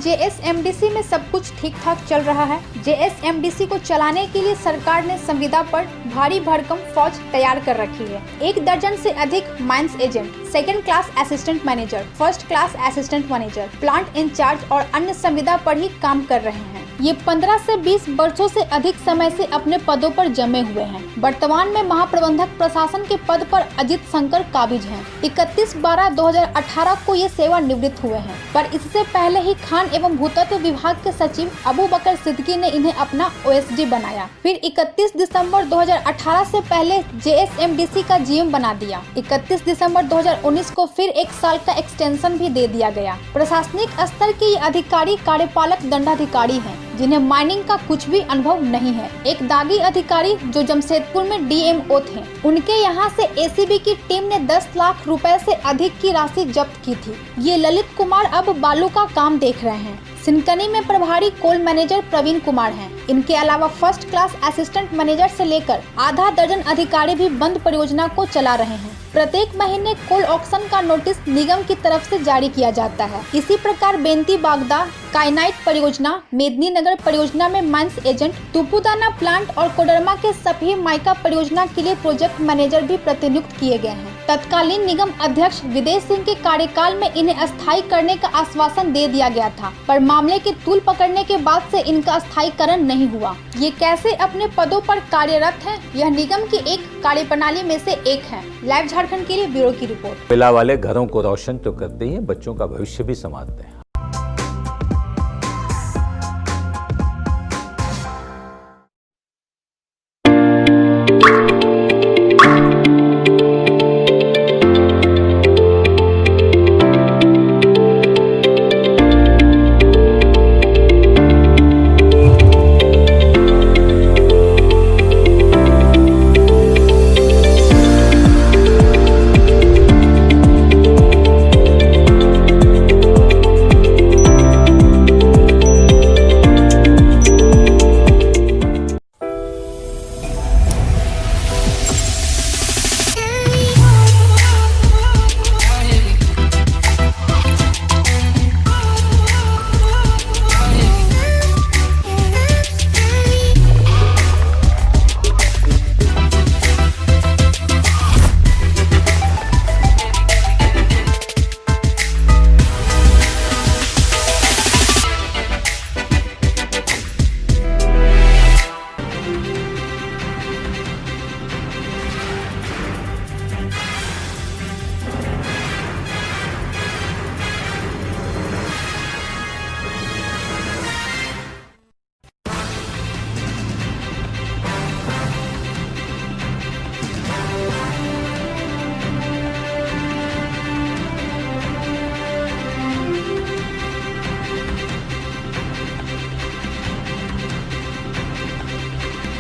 JSMDC में सब कुछ ठीक ठाक चल रहा है। JSMDC को चलाने के लिए सरकार ने संविदा पर भारी भरकम फौज तैयार कर रखी है। 1 दर्जन से अधिक mines agent, second class assistant manager, first class assistant manager, plant in charge और अन्य संविदा पर ही काम कर रहे हैं। ये 15 से 20 वर्षों से अधिक समय से अपने पदों पर जमे हुए हैं। वर्तमान में महाप्रबंधक प्रशासन के पद पर अजित शंकर काबिज हैं। 31/12/2018 को ये सेवानिवृत्त हुए हैं, पर इससे पहले ही खान एवं भूतत्व विभाग के सचिव अबू बकर सिद्दीकी ने इन्हें अपना OSD बनाया। फिर 31 दिसंबर 2018 से पहले JSMDC का GM बना दिया। 31 दिसंबर 2019 को फिर 1 साल का एक्सटेंशन भी दे दिया गया। प्रशासनिक स्तर के ये अधिकारी कार्यपालक दंडाधिकारी हैं, जिन्हें माइनिंग का कुछ भी अनुभव नहीं है। एक दागी अधिकारी जो जमशेदपुर में DMO थे, उनके यहाँ से ACB की टीम ने 10 लाख रुपए से अधिक की राशि जब्त की थी। ये ललित कुमार अब बालू का काम देख रहे हैं। सिनकनी में प्रभारी कोल मैनेजर प्रवीण कुमार हैं। इनके अलावा फर्स्ट क्लास असिस्टेंट मैनेजर से लेकर आधा दर्जन अधिकारी भी बंद परियोजना को चला रहे हैं। प्रत्येक महीने कोल ऑक्शन का नोटिस निगम की तरफ से जारी किया जाता है। इसी प्रकार बेंती बागदा काइनाइट परियोजना, मेदिनी नगर परियोजना में माइंस एजेंट, तुपुदाना प्लांट और कोडरमा के सभी माइका परियोजना के लिए प्रोजेक्ट मैनेजर भी प्रतिनियुक्त किए गए हैं। तत्कालीन निगम अध्यक्ष विदेश सिंह के कार्यकाल में इन्हें अस्थायी करने का आश्वासन दे दिया गया था, पर मामले की तूल पकड़ने के बाद से इनका अस्थायीकरण नहीं हुआ। ये कैसे अपने पदों पर कार्यरत हैं, यह निगम की एक कार्यप्रणाली में से एक है। लाइव झारखंड के लिए ब्यूरो की रिपोर्ट। महिला वाले घरों को रोशन तो करते ही हैं, बच्चों का भविष्य भी संवारते हैं।